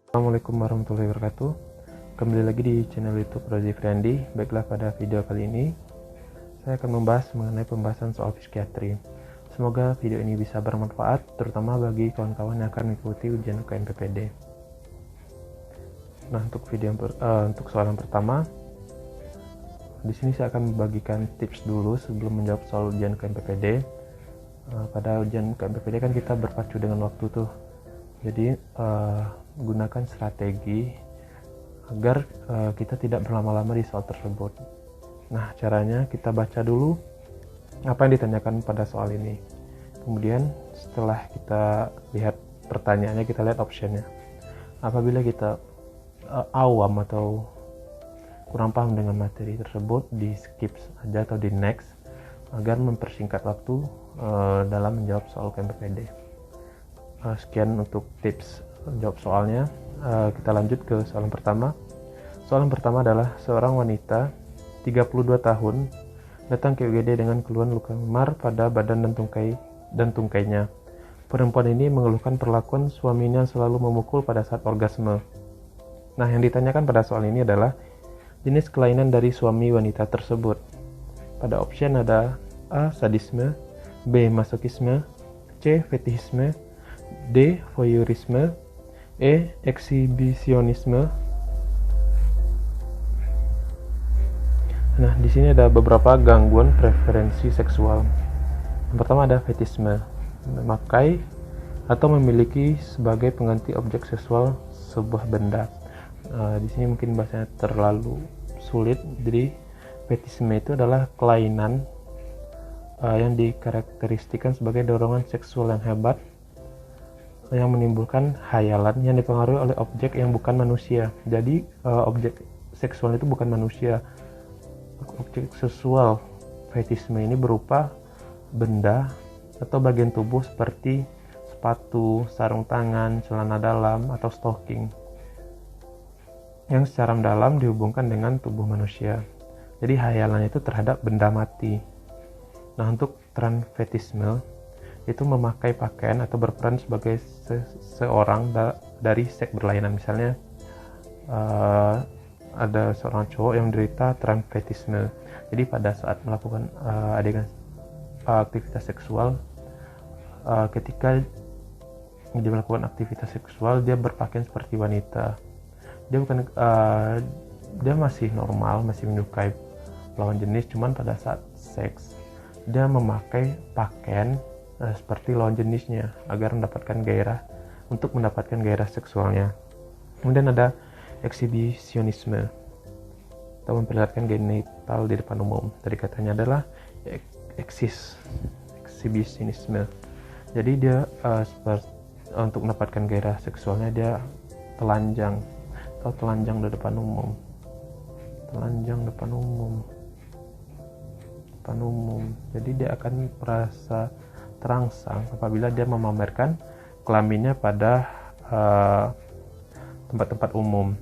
Assalamualaikum warahmatullahi wabarakatuh. Kembali lagi di channel YouTube Rozi Friandi. Baiklah, pada video kali ini saya akan membahas mengenai pembahasan soal psikiatri. Semoga video ini bisa bermanfaat, terutama bagi kawan-kawan yang akan mengikuti ujian UKM PPD. Nah, untuk soalan pertama, di sini saya akan membagikan tips dulu sebelum menjawab soal ujian UKM PPD. Pada ujian UKM PPD kan kita berpacu dengan waktu tuh. Jadi gunakan strategi agar kita tidak berlama-lama di soal tersebut. Nah, caranya kita baca dulu apa yang ditanyakan pada soal ini. Kemudian setelah kita lihat pertanyaannya, kita lihat optionnya. Apabila kita awam atau kurang paham dengan materi tersebut, di skip saja atau di next agar mempersingkat waktu dalam menjawab soal KMPPD. Sekian untuk tips jawab soalnya. Kita lanjut ke soalan pertama. Soalan pertama adalah seorang wanita 32 tahun datang ke UGD dengan keluhan luka memar pada badan dan tungkainya. Perempuan ini mengeluhkan perlakuan suaminya yang selalu memukul pada saat orgasme. Nah, yang ditanyakan pada soal ini adalah jenis kelainan dari suami wanita tersebut. Pada option ada A. Sadisme, B. Masokisme, C. Fetishisme, D. Voyeurisme, E. Eksibisionisme. Nah, di sini ada beberapa gangguan preferensi seksual. Yang pertama ada fetisme, memakai atau memiliki sebagai pengganti objek seksual sebuah benda. Di sini mungkin bahasanya terlalu sulit. Jadi fetisme itu adalah kelainan yang dikarakteristikan sebagai dorongan seksual yang hebat yang menimbulkan khayalan yang dipengaruhi oleh objek yang bukan manusia. Jadi objek seksual itu bukan manusia. Objek seksual fetisme ini berupa benda atau bagian tubuh seperti sepatu, sarung tangan, celana dalam, atau stocking yang secara mendalam dihubungkan dengan tubuh manusia. Jadi khayalan itu terhadap benda mati. Nah, untuk transfetisme itu memakai pakaian atau berperan sebagai seorang dari seks berlainan. Misalnya ada seorang cowok yang menderita transfetisme. Jadi pada saat melakukan aktivitas seksual, ketika dia melakukan aktivitas seksual, dia berpakaian seperti wanita. Dia masih normal, masih menyukai lawan jenis, cuman pada saat seks dia memakai pakaian seperti lawan jenisnya agar mendapatkan gairah seksualnya. Kemudian ada eksibisionisme atau memperlihatkan genital di depan umum. Tadi katanya adalah eksibisionisme. Jadi dia untuk mendapatkan gairah seksualnya dia telanjang di depan umum. Jadi dia akan merasa terangsang apabila dia memamerkan kelaminnya pada tempat-tempat umum.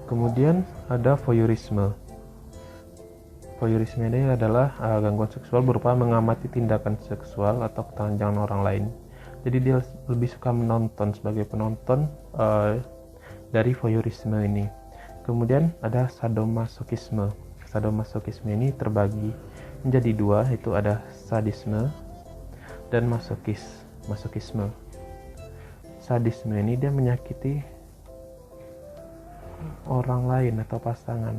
Kemudian ada voyeurisme. Voyeurisme ini adalah gangguan seksual berupa mengamati tindakan seksual atau ketelanjangan orang lain. Jadi dia lebih suka menonton sebagai penonton dari voyeurisme ini. Kemudian ada sadomasochisme. Sadomasochisme ini terbagi menjadi dua, yaitu ada sadisme dan masokisme. Sadisme ini dia menyakiti orang lain atau pasangan.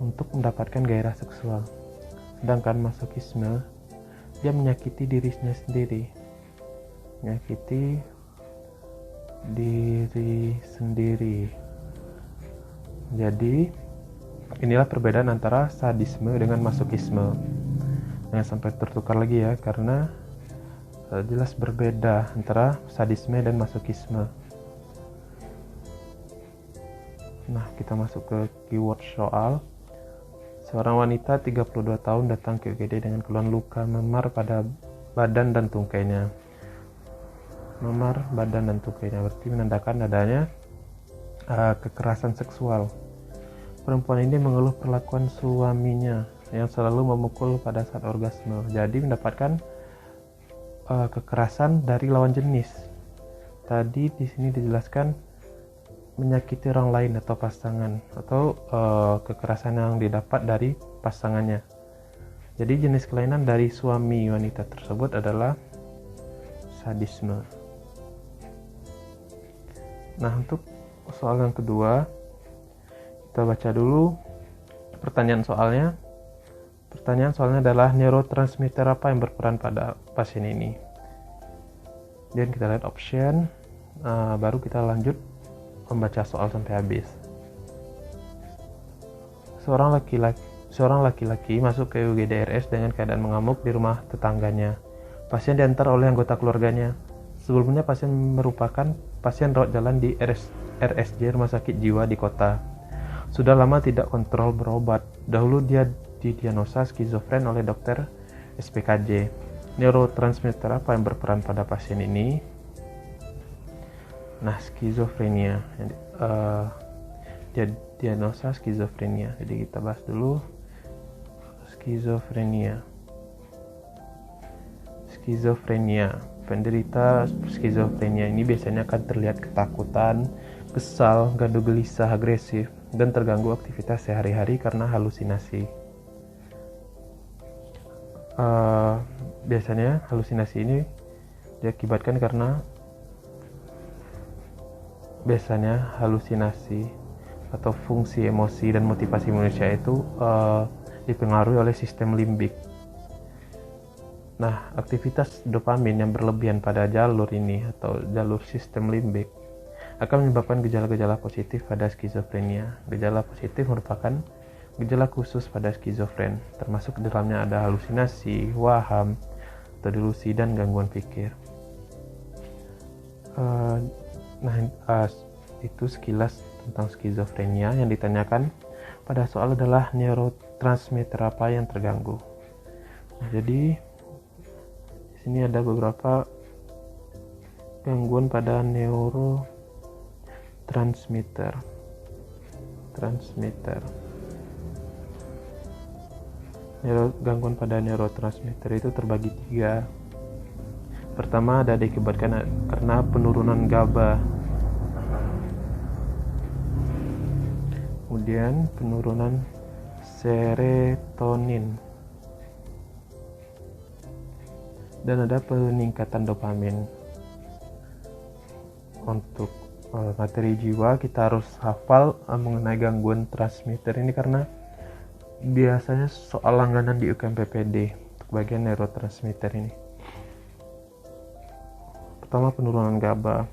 Untuk mendapatkan gairah seksual. Sedangkan masokisme dia menyakiti dirinya sendiri. Jadi inilah perbedaan antara sadisme dengan masokisme. Jangan sampai tertukar lagi ya, karena jelas berbeda antara sadisme dan masokisme. Nah, kita masuk ke keyword soal. Seorang wanita 32 tahun datang ke UGD dengan keluhan luka memar pada badan dan tungkainya. Berarti menandakan adanya kekerasan seksual. perempuan ini mengeluh perlakuan suaminya yang selalu memukul pada saat orgasme. Jadi mendapatkan kekerasan dari lawan jenis. Tadi di sini dijelaskan menyakiti orang lain atau pasangan, atau kekerasan yang didapat dari pasangannya. Jadi jenis kelainan dari suami wanita tersebut adalah sadisme. Nah, untuk soal yang kedua, kita baca dulu pertanyaan soalnya. Pertanyaan soalnya adalah neurotransmitter apa yang berperan pada pasien ini. Dan kita lihat option, baru kita lanjut membaca soal sampai habis. Seorang laki-laki masuk ke UGD RS dengan keadaan mengamuk di rumah tetangganya. Pasien diantar oleh anggota keluarganya. Sebelumnya pasien merupakan pasien rawat jalan di RSJ Rumah Sakit Jiwa di kota. Sudah lama tidak kontrol berobat. Dahulu dia didiagnosa skizofren oleh dokter SPKJ. Neurotransmitter apa yang berperan pada pasien ini? Nah, skizofrenia. Dia diagnosa skizofrenia. Jadi kita bahas dulu skizofrenia. Penderita skizofrenia ini biasanya akan terlihat ketakutan, kesal, gaduh gelisah, agresif, dan terganggu aktivitas sehari-hari karena halusinasi. Biasanya halusinasi ini diakibatkan karena halusinasi atau fungsi emosi dan motivasi manusia itu dipengaruhi oleh sistem limbik. Nah, aktivitas dopamin yang berlebihan pada jalur ini atau jalur sistem limbik akan menyebabkan gejala-gejala positif pada skizofrenia. Gejala positif merupakan gejala khusus pada skizofren, termasuk di dalamnya ada halusinasi, waham, atau delusi, dan gangguan pikir. Itu sekilas tentang skizofrenia. Yang ditanyakan pada soal adalah neurotransmitter apa yang terganggu. Nah, jadi di sini ada beberapa gangguan pada neurotransmitter. Gangguan pada neurotransmitter itu terbagi 3. Pertama, ada diakibatkan karena penurunan GABA. Kemudian penurunan serotonin. Dan ada peningkatan dopamin. Untuk materi jiwa, kita harus hafal mengenai gangguan transmitter ini karena biasanya soal langganan di UKM PPD untuk bagian neurotransmitter ini. Pertama, penurunan GABA.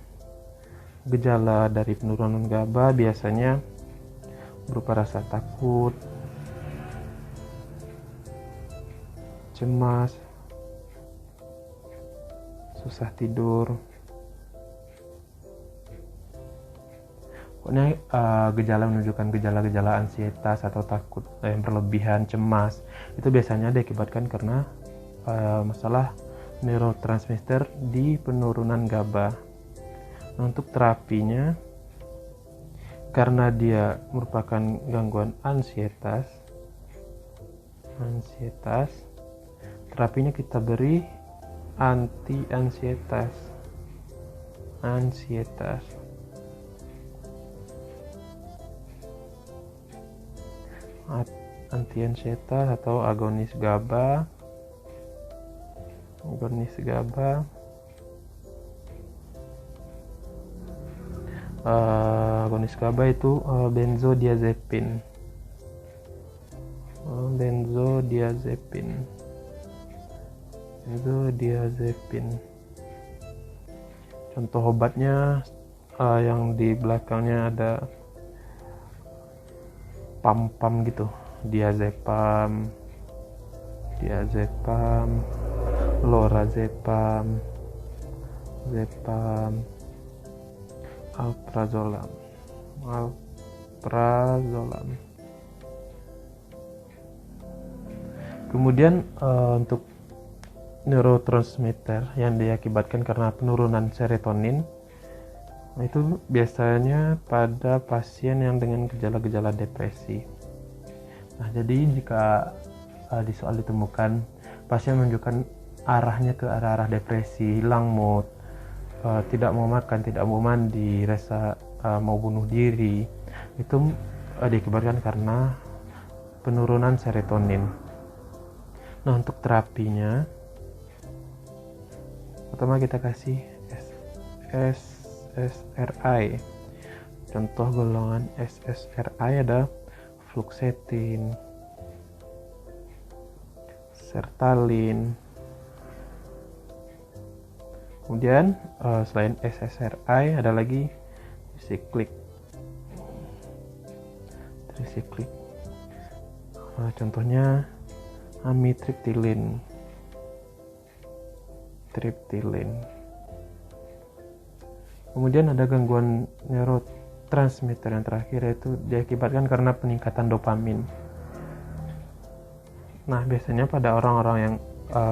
Gejala dari penurunan GABA biasanya berupa rasa takut, cemas, susah tidur. Pokoknya gejala menunjukkan gejala-gejala ansietas atau takut yang berlebihan, cemas. Itu biasanya diakibatkan karena masalah neurotransmitter di penurunan GABA. Nah, untuk terapinya, karena dia merupakan gangguan ansietas, terapinya kita beri anti-ansietas. Anti-ansietas atau agonis GABA. Agonis GABA itu benzodiazepin. Contoh obatnya yang di belakangnya ada pam gitu, diazepam, lorazepam, alprazolam. Kemudian untuk neurotransmitter yang diakibatkan karena penurunan serotonin, Nah, itu biasanya pada pasien yang dengan gejala-gejala depresi. Nah, jadi jika di soal ditemukan pasien menunjukkan arahnya ke arah-arah depresi, hilang mood, tidak mau makan, tidak mau mandi, rasa mau bunuh diri, itu diakibatkan karena penurunan serotonin. Nah, untuk terapinya, pertama kita kasih SSRI. Contoh golongan SSRI ada fluoxetine, sertalin. Kemudian selain SSRI ada lagi tricyclic. Contohnya amitriptilin, Kemudian ada gangguan neurotransmitter yang terakhir, yaitu diakibatkan karena peningkatan dopamin. Nah, biasanya pada orang-orang yang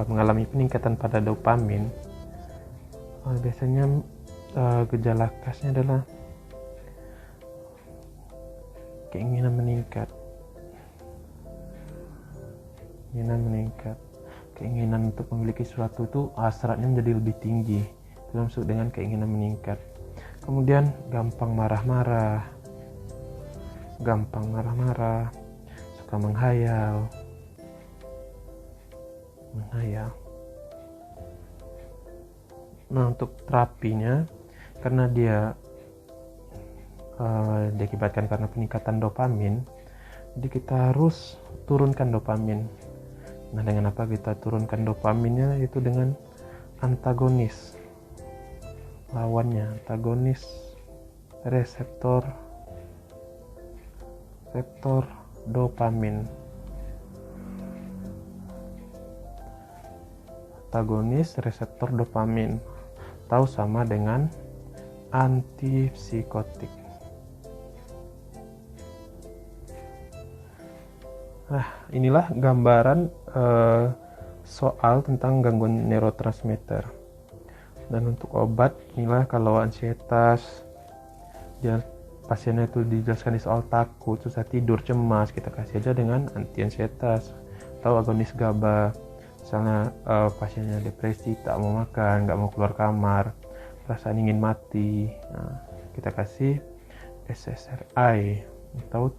mengalami peningkatan pada dopamin, biasanya gejala khasnya adalah keinginan meningkat, keinginan untuk memiliki sesuatu itu hasratnya menjadi lebih tinggi, itu maksud dengan keinginan meningkat. Kemudian gampang marah-marah, suka menghayal. Nah, untuk terapinya, karena dia diakibatkan karena peningkatan dopamin, jadi kita harus turunkan dopamin. Nah, dengan apa kita turunkan dopaminnya? Itu dengan antagonis lawannya, antagonis reseptor dopamin. Antagonis reseptor dopamin atau sama dengan antipsikotik. Nah, inilah gambaran soal tentang gangguan neurotransmitter. Dan untuk obat, inilah kalau ansietas, pasiennya itu dijelaskan di soal takut, susah tidur, cemas, kita kasih aja dengan anti ansietas atau agonis GABA. Misalnya pasiennya depresi, tak mau makan, nggak mau keluar kamar, perasaan ingin mati, nah, kita kasih SSRI atau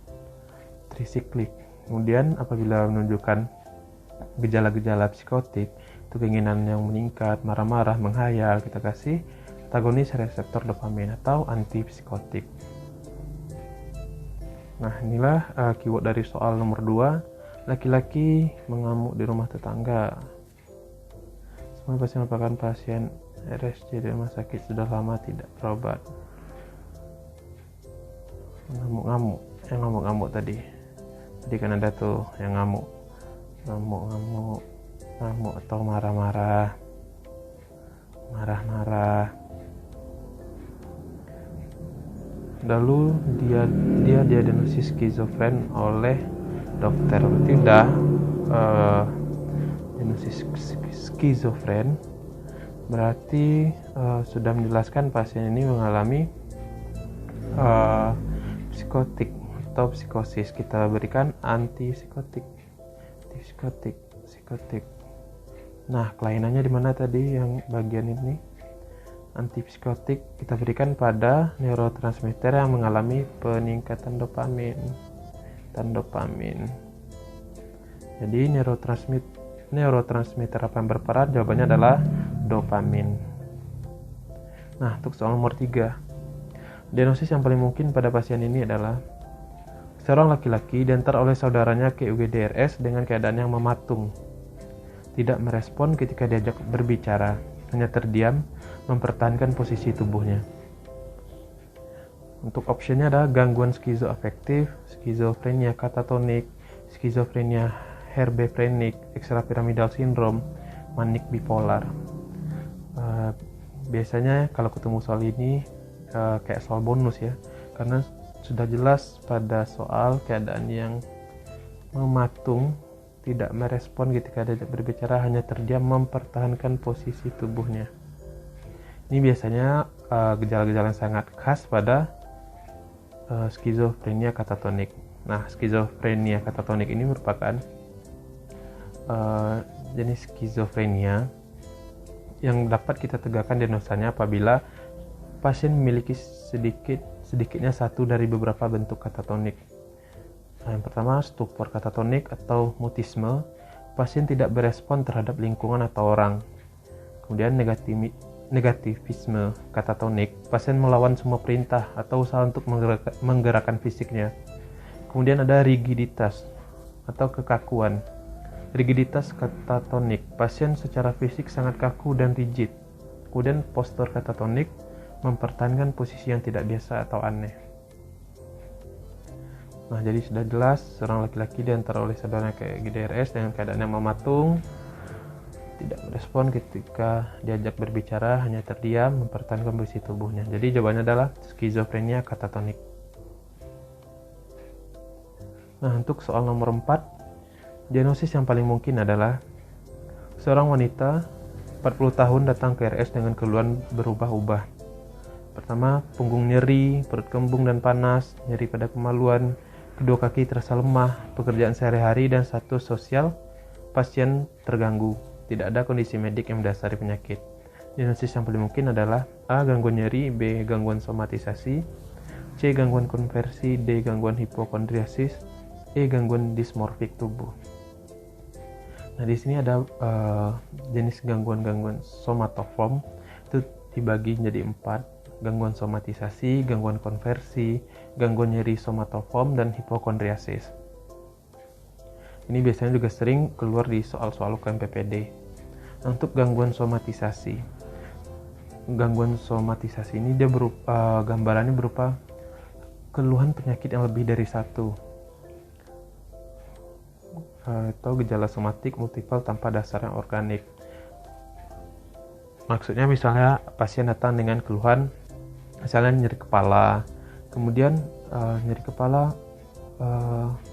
tricyclic. Kemudian apabila menunjukkan gejala-gejala psikotik, itu keinginan yang meningkat, marah-marah, menghayal, kita kasih antagonis reseptor dopamin atau antipsikotik. Nah, inilah keyword dari soal nomor 2. Laki-laki mengamuk di rumah tetangga. Semua pasien merupakan pasien RSJ di rumah sakit sudah lama tidak berobat. Ngamuk tadi kan ada tuh yang ngamuk atau marah-marah. Lalu dia diagnosis skizofren oleh dokter. Tidak diagnosis skizofren berarti sudah menjelaskan pasien ini mengalami psikotik atau psikosis. Kita berikan antipsikotik. Nah, kelainannya di mana tadi yang bagian ini? Antipsikotik kita berikan pada neurotransmitter yang mengalami peningkatan dopamin. Jadi neurotransmitter apa yang berperan? Jawabannya adalah dopamin. Nah, untuk soal nomor 3, diagnosis yang paling mungkin pada pasien ini adalah seorang laki-laki diantar oleh saudaranya ke UGD-RS dengan keadaan yang mematung, tidak merespon ketika diajak berbicara, hanya terdiam, mempertahankan posisi tubuhnya. Untuk opsinya ada gangguan skizoafektif, skizofrenia katatonik, skizofrenia herbefrenik, ekstrapiramidal sindrom, manik bipolar. Biasanya kalau ketemu soal ini kayak soal bonus ya, karena sudah jelas pada soal keadaan yang mematung, tidak merespon ketika diajak berbicara, hanya terdiam, mempertahankan posisi tubuhnya. Ini biasanya gejala-gejala yang sangat khas pada skizofrenia katatonik. Nah, skizofrenia katatonik ini merupakan jenis skizofrenia yang dapat kita tegakkan diagnosanya apabila pasien memiliki sedikitnya satu dari beberapa bentuk katatonik. Nah, yang pertama, stupor katatonik atau mutisme. Pasien tidak berespon terhadap lingkungan atau orang. Kemudian negativisme katatonik. Pasien melawan semua perintah atau usaha untuk menggerakkan fisiknya. Kemudian ada rigiditas atau kekakuan. Rigiditas katatonik. Pasien secara fisik sangat kaku dan rigid. Kemudian postur katatonik, mempertahankan posisi yang tidak biasa atau aneh. Nah, jadi sudah jelas seorang laki-laki diantar oleh saudaranya kayak GDRS dengan keadaannya mematung, tidak merespon ketika diajak berbicara, hanya terdiam, mempertahankan posisi tubuhnya. Jadi jawabannya adalah skizofrenia katatonik. Nah, untuk soal nomor 4, diagnosis yang paling mungkin adalah seorang wanita 40 tahun datang ke RS dengan keluhan berubah-ubah. Pertama, punggung nyeri, perut kembung dan panas, nyeri pada kemaluan, kedua kaki terasa lemah, pekerjaan sehari-hari dan status sosial pasien terganggu. Tidak ada kondisi medik yang mendasari penyakit. Diagnosis yang paling mungkin adalah A. Gangguan nyeri, B. Gangguan somatisasi, C. Gangguan konversi, D. Gangguan hipokondriasis, E. Gangguan dismorfik tubuh. Nah, di sini ada jenis gangguan-gangguan somatoform itu dibagi menjadi 4. Gangguan somatisasi, gangguan konversi, gangguan nyeri somatoform, dan hipokondriasis. Ini biasanya juga sering keluar di soal-soal UKM PPD. Nah, untuk gangguan somatisasi ini dia gambarannya berupa keluhan penyakit yang lebih dari satu atau gejala somatik multiple tanpa dasar yang organik. Maksudnya misalnya pasien datang dengan keluhan misalnya nyeri kepala, kemudian nyeri kepala,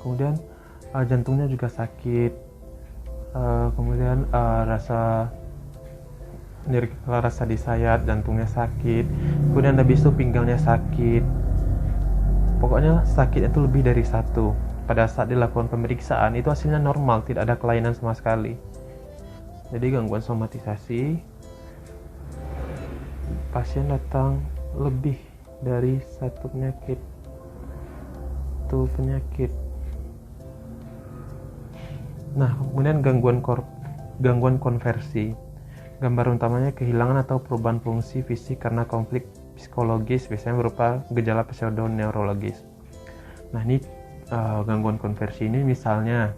kemudian jantungnya juga sakit, kemudian nyeri kepala, rasa disayat, jantungnya sakit, kemudian habis itu pinggangnya sakit. Pokoknya sakit itu lebih dari satu. Pada saat dilakukan pemeriksaan itu hasilnya normal, tidak ada kelainan sama sekali. Jadi gangguan somatisasi, pasien datang lebih dari satu penyakit. Nah, kemudian gangguan konversi. Gambar utamanya kehilangan atau perubahan fungsi fisik karena konflik psikologis, biasanya berupa gejala pseudoneurologis. Nah, ini gangguan konversi ini misalnya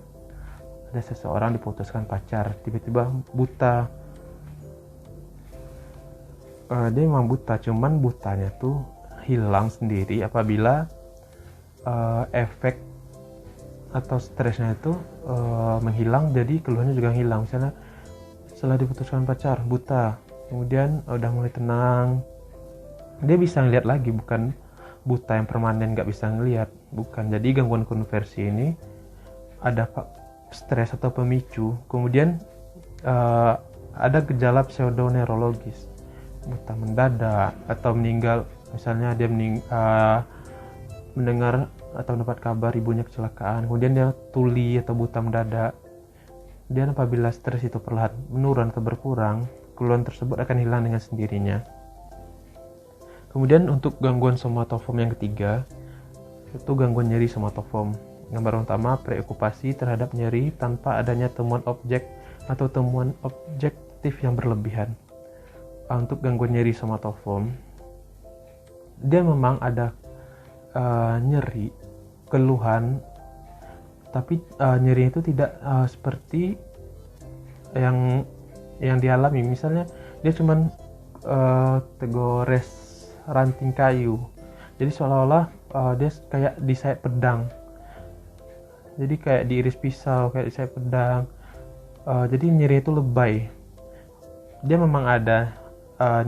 ada seseorang diputuskan pacar, tiba-tiba buta. Dia memang buta, cuman butanya tuh hilang sendiri apabila efek atau stresnya itu menghilang, jadi keluhannya juga hilang. Misalnya setelah diputuskan pacar, buta, kemudian udah mulai tenang, dia bisa ngeliat lagi, bukan buta yang permanen nggak bisa ngeliat, bukan. Jadi gangguan konversi ini ada stres atau pemicu, kemudian ada gejala pseudoneurologis, buta mendadak atau meninggal. Misalnya dia mendengar atau mendapat kabar ibunya kecelakaan, kemudian dia tuli atau buta mendadak. Dan apabila stres itu perlahan menurun atau berkurang, keluhan tersebut akan hilang dengan sendirinya. Kemudian untuk gangguan somatoform yang ketiga, itu gangguan nyeri somatoform. Gambar utama, preokupasi terhadap nyeri tanpa adanya temuan objek atau temuan objektif yang berlebihan. Untuk gangguan nyeri somatoform, dia memang ada nyeri, keluhan, tapi nyeri itu tidak seperti yang dialami. Misalnya dia cuman tegores ranting kayu, jadi seolah-olah dia kayak disayat pedang, jadi kayak diiris pisau, kayak disayat pedang. Jadi nyeri itu lebay. Dia memang ada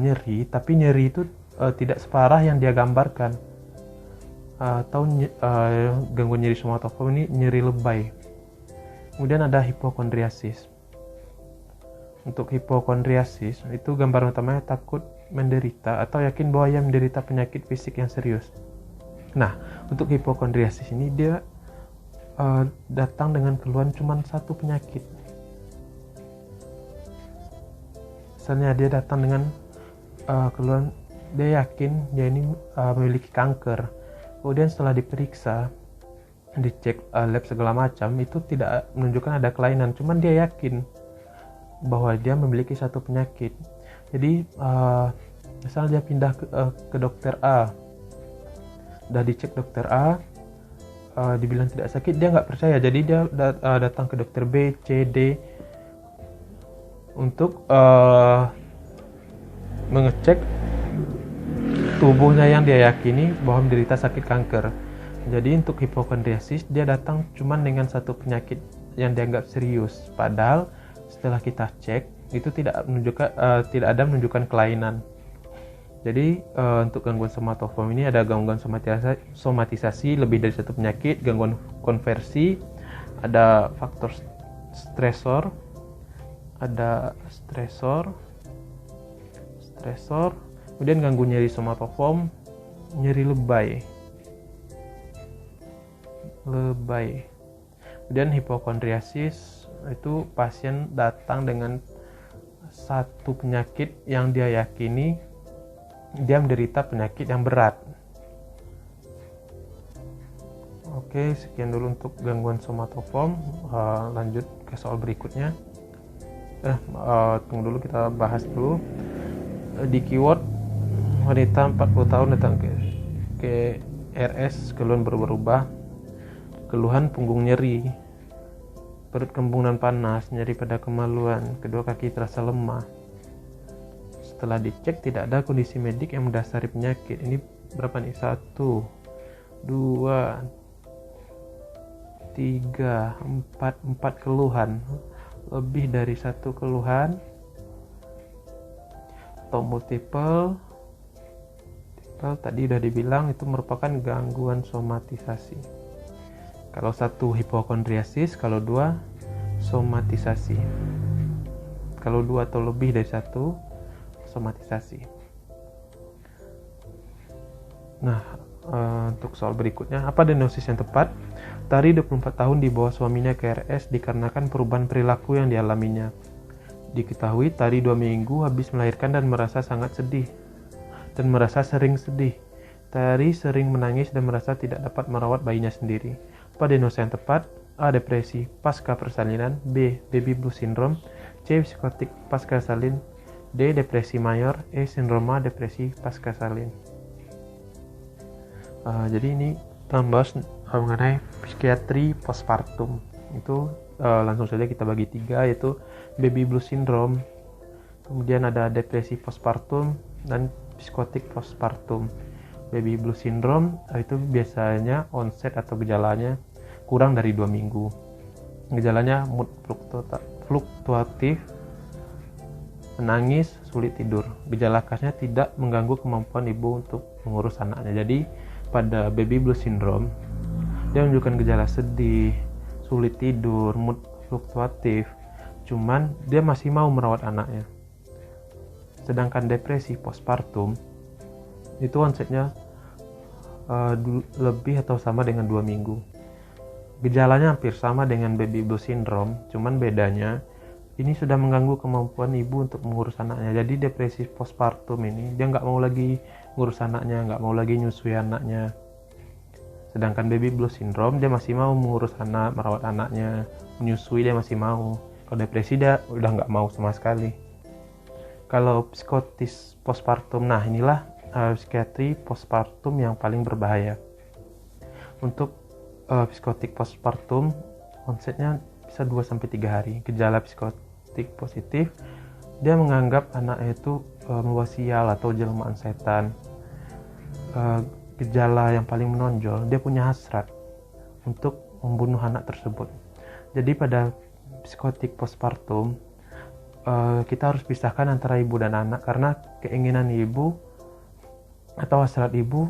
nyeri, tapi nyeri itu tidak separah yang dia gambarkan. Atau gangguan nyeri somatoform ini nyeri lebay. Kemudian ada hipokondriasis. Untuk hipokondriasis itu gambar utamanya takut menderita atau yakin bahwa ia menderita penyakit fisik yang serius. Nah, untuk hipokondriasis ini dia datang dengan keluhan cuma satu penyakit. Misalnya dia datang dengan keluhan, dia yakin dia ini memiliki kanker. Kemudian setelah diperiksa, dicek lab segala macam, itu tidak menunjukkan ada kelainan, cuman dia yakin bahwa dia memiliki satu penyakit. Jadi misalnya dia pindah ke dokter A, udah dicek dokter A, dibilang tidak sakit, dia nggak percaya, jadi dia datang ke dokter B, C, D untuk mengecek tubuhnya yang dia yakini bahwa menderita sakit kanker. Jadi untuk hipokondriasis dia datang cuman dengan satu penyakit yang dianggap serius, padahal setelah kita cek itu tidak ada menunjukkan kelainan. Jadi untuk gangguan somatoform ini ada gangguan somatisasi lebih dari satu penyakit, gangguan konversi, ada faktor stresor, kemudian gangguan nyeri somatoform, nyeri lebay. Kemudian hipokondriasis itu pasien datang dengan satu penyakit yang dia yakini dia menderita penyakit yang berat. Oke, sekian dulu untuk gangguan somatoform. Lanjut ke soal berikutnya. Tunggu dulu, kita bahas dulu di keyword. Wanita 40 tahun datang ke RS, keluhan berubah-ubah, keluhan punggung nyeri, perut kembung dan panas, nyeri pada kemaluan, kedua kaki terasa lemah. Setelah dicek tidak ada kondisi medik yang mendasari penyakit. Ini berapa nih? 1, 2, 3, 4 keluhan, lebih dari satu keluhan atau multiple. Tadi udah dibilang itu merupakan gangguan somatisasi. Kalau satu hipokondriasis, kalau dua somatisasi. Kalau dua atau lebih dari satu somatisasi. Nah, untuk soal berikutnya, apa diagnosis yang tepat? Tari 24 tahun dibawa suaminya ke RS dikarenakan perubahan perilaku yang dialaminya. Diketahui Tari 2 minggu habis melahirkan dan merasa sangat sedih dan merasa sering sedih. Tari sering menangis dan merasa tidak dapat merawat bayinya sendiri. Apa diagnosis yang tepat? A. Depresi pasca persalinan, B. Baby blues syndrome, C. Psikotik pasca salin, D. Depresi mayor, E. Sindroma depresi pasca salin. Jadi ini membahas mengenai psikiatri postpartum. Itu langsung saja kita bagi 3, yaitu baby blues syndrome, kemudian ada depresi postpartum, dan psikotik postpartum. Baby blues syndrome itu biasanya onset atau gejalanya kurang dari 2 minggu. Gejalanya mood fluktuatif, menangis, sulit tidur. Gejala khasnya tidak mengganggu kemampuan ibu untuk mengurus anaknya. Jadi pada baby blues syndrome dia menunjukkan gejala sedih, sulit tidur, mood fluktuatif, cuman dia masih mau merawat anaknya. Sedangkan depresi postpartum itu onsetnya lebih atau sama dengan 2 minggu. Gejalanya hampir sama dengan baby blues syndrome, cuman bedanya ini sudah mengganggu kemampuan ibu untuk mengurus anaknya. Jadi depresi postpartum ini dia nggak mau lagi ngurus anaknya, nggak mau lagi nyusui anaknya. Sedangkan baby blues syndrome dia masih mau mengurus anak, merawat anaknya, menyusui dia masih mau. Kalau depresi dia udah nggak mau sama sekali. Kalau psikotis postpartum, nah inilah psikiatri postpartum yang paling berbahaya. Untuk psikotik postpartum onsetnya bisa 2-3 hari. Gejala psikotik positif, dia menganggap anaknya itu membawa sial atau jelmaan setan. Gejala yang paling menonjol, dia punya hasrat untuk membunuh anak tersebut. Jadi pada psikotik postpartum kita harus pisahkan antara ibu dan anak, karena keinginan ibu atau hasrat ibu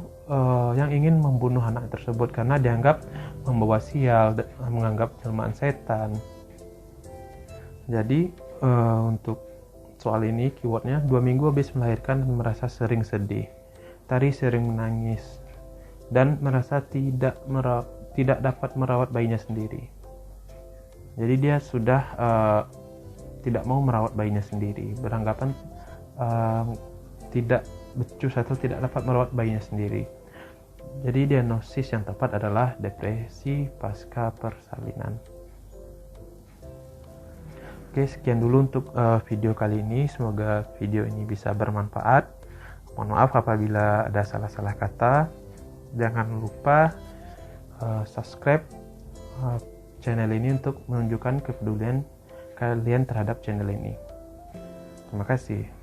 yang ingin membunuh anak tersebut karena dianggap membawa sial, menganggap jelmaan setan. Jadi untuk soal ini keywordnya 2 minggu habis melahirkan dan merasa sering sedih. Tari sering menangis dan merasa tidak dapat merawat bayinya sendiri. Jadi dia sudah tidak mau merawat bayinya sendiri, beranggapan tidak becus atau tidak dapat merawat bayinya sendiri. Jadi diagnosis yang tepat adalah depresi pasca persalinan. Oke, sekian dulu untuk video kali ini. Semoga video ini bisa bermanfaat. Mohon maaf apabila ada salah-salah kata. Jangan lupa subscribe channel ini untuk menunjukkan kepedulian kalian terhadap channel ini. Terima kasih.